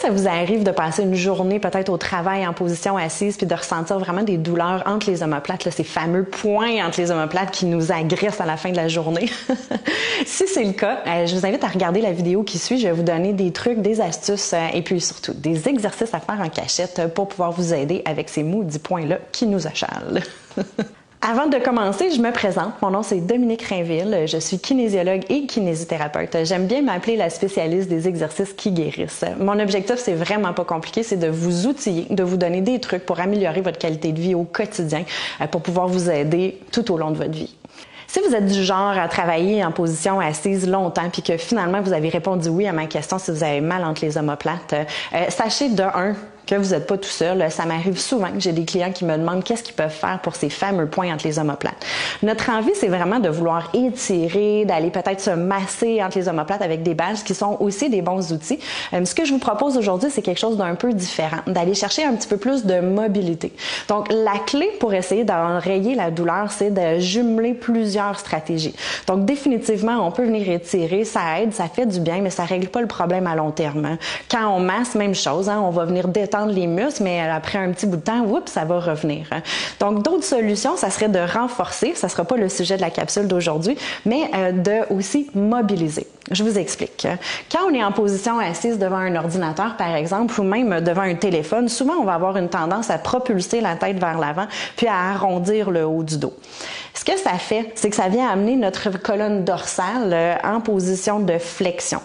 ça vous arrive de passer une journée peut-être au travail en position assise puis de ressentir vraiment des douleurs entre les omoplates, là, ces fameux points entre les omoplates qui nous agressent à la fin de la journée? Si c'est le cas, je vous invite à regarder la vidéo qui suit. Je vais vous donner des trucs, des astuces et puis surtout des exercices à faire en cachette pour pouvoir vous aider avec ces maudits points-là qui nous achalent. Avant de commencer, je me présente. Mon nom, c'est Dominique Rainville. Je suis kinésiologue et kinésithérapeute. J'aime bien m'appeler la spécialiste des exercices qui guérissent. Mon objectif, c'est vraiment pas compliqué, c'est de vous outiller, de vous donner des trucs pour améliorer votre qualité de vie au quotidien, pour pouvoir vous aider tout au long de votre vie. Si vous êtes du genre à travailler en position assise longtemps puis que finalement vous avez répondu oui à ma question si vous avez mal entre les omoplates, sachez de un que vous n'êtes pas tout seul. Ça m'arrive souvent que j'ai des clients qui me demandent qu'est-ce qu'ils peuvent faire pour ces fameux points entre les omoplates. Notre envie, c'est vraiment de vouloir étirer, d'aller peut-être se masser entre les omoplates avec des bandes qui sont aussi des bons outils. Ce que je vous propose aujourd'hui, c'est quelque chose d'un peu différent, d'aller chercher un petit peu plus de mobilité. Donc, la clé pour essayer d'enrayer la douleur, c'est de jumeler plusieurs stratégies. Donc, définitivement, on peut venir étirer, ça aide, ça fait du bien, mais ça règle pas le problème à long terme. Quand on masse, même chose, on va venir détendre les muscles, mais après un petit bout de temps, oups, ça va revenir. Donc, d'autres solutions, ça serait de renforcer, ça sera pas le sujet de la capsule d'aujourd'hui, mais de aussi mobiliser. Je vous explique. Quand on est en position assise devant un ordinateur, par exemple, ou même devant un téléphone, souvent, on va avoir une tendance à propulser la tête vers l'avant, puis à arrondir le haut du dos. Ce que ça fait, c'est que ça vient amener notre colonne dorsale en position de flexion.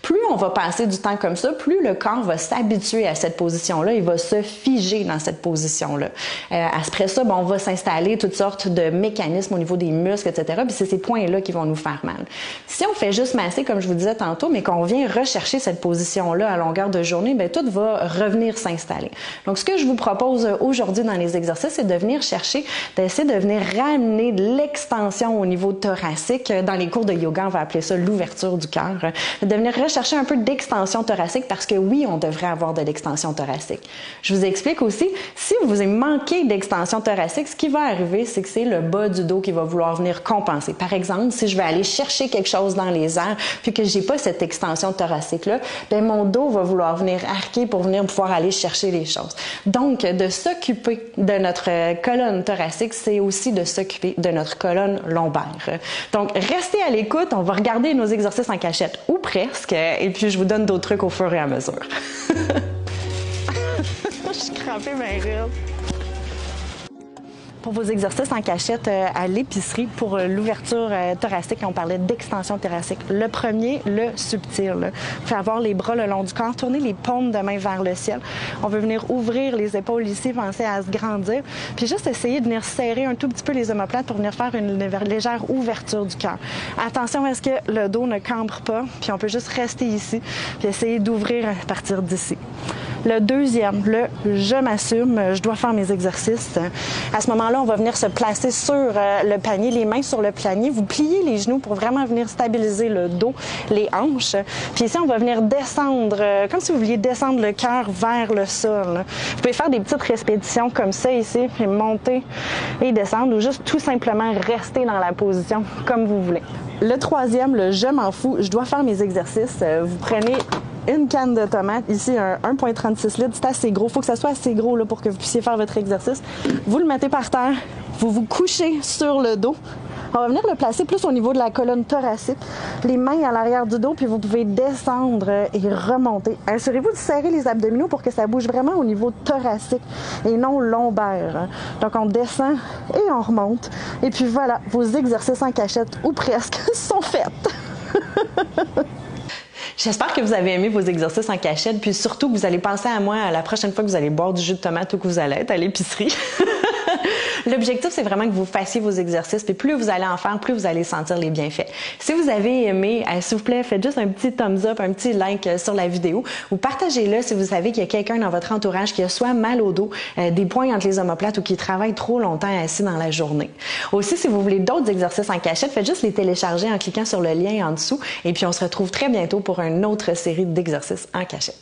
Plus on va passer du temps comme ça, plus le corps va s'habituer à cette position-là, il va se figer dans cette position-là. Après ça, on va s'installer toutes sortes de mécanismes au niveau des muscles, etc. Puis c'est ces points-là qui vont nous faire mal. Si on fait juste masser, comme je vous disais tantôt, mais qu'on vient rechercher cette position-là à longueur de journée, tout va revenir s'installer. Donc, ce que je vous propose aujourd'hui dans les exercices, c'est de venir chercher, d'essayer de venir ramener de l'extension au niveau thoracique. Dans les cours de yoga, on va appeler ça l'ouverture du cœur. De venir rechercher un peu d'extension thoracique parce que oui, on devrait avoir de l'extension thoracique. Je vous explique aussi, si vous manquez d'extension thoracique, ce qui va arriver, c'est que c'est le bas du dos qui va vouloir venir compenser. Par exemple, si je vais aller chercher quelque chose dans les airs puis que j'ai pas cette extension thoracique-là, mon dos va vouloir venir arquer pour venir pouvoir aller chercher les choses. Donc, de s'occuper de notre colonne thoracique, c'est aussi de s'occuper de notre colonne lombaire. Donc, restez à l'écoute, on va regarder nos exercices en cachette, ou presque, et puis je vous donne d'autres trucs au fur et à mesure. Je suis crampée, bien raide. Pour vos exercices en cachette à l'épicerie, pour l'ouverture thoracique, on parlait d'extension thoracique. Le premier, le subtil. Vous pouvez avoir les bras le long du corps, tourner les paumes de main vers le ciel. On veut venir ouvrir les épaules ici, penser à se grandir, puis juste essayer de venir serrer un tout petit peu les omoplates pour venir faire une légère ouverture du cœur. Attention à ce que le dos ne cambre pas, puis on peut juste rester ici, puis essayer d'ouvrir à partir d'ici. Le deuxième, le « je m'assume », je dois faire mes exercices. À ce moment-là, on va venir se placer sur le panier, les mains sur le panier. Vous pliez les genoux pour vraiment venir stabiliser le dos, les hanches. Puis ici, on va venir descendre, comme si vous vouliez descendre le cœur vers le sol. Vous pouvez faire des petites répétitions comme ça ici, puis monter et descendre, ou juste tout simplement rester dans la position comme vous voulez. Le troisième, le « je m'en fous », je dois faire mes exercices. Vous prenez une canne de tomates, ici un 1,36 litres, c'est assez gros. Il faut que ça soit assez gros là, pour que vous puissiez faire votre exercice. Vous le mettez par terre, vous vous couchez sur le dos. On va venir le placer plus au niveau de la colonne thoracique, les mains à l'arrière du dos, puis vous pouvez descendre et remonter. Assurez-vous de serrer les abdominaux pour que ça bouge vraiment au niveau thoracique et non lombaire. Donc on descend et on remonte. Et puis voilà, vos exercices en cachette, ou presque, sont faits. J'espère que vous avez aimé vos exercices en cachette, puis surtout que vous allez penser à moi la prochaine fois que vous allez boire du jus de tomate ou que vous allez être à l'épicerie. L'objectif, c'est vraiment que vous fassiez vos exercices, puis plus vous allez en faire, plus vous allez sentir les bienfaits. Si vous avez aimé, s'il vous plaît, faites juste un petit thumbs up, un petit like sur la vidéo, ou partagez-le si vous savez qu'il y a quelqu'un dans votre entourage qui a soit mal au dos, des points entre les omoplates ou qui travaille trop longtemps assis dans la journée. Aussi, si vous voulez d'autres exercices en cachette, faites juste les télécharger en cliquant sur le lien en dessous, et puis on se retrouve très bientôt pour une autre série d'exercices en cachette.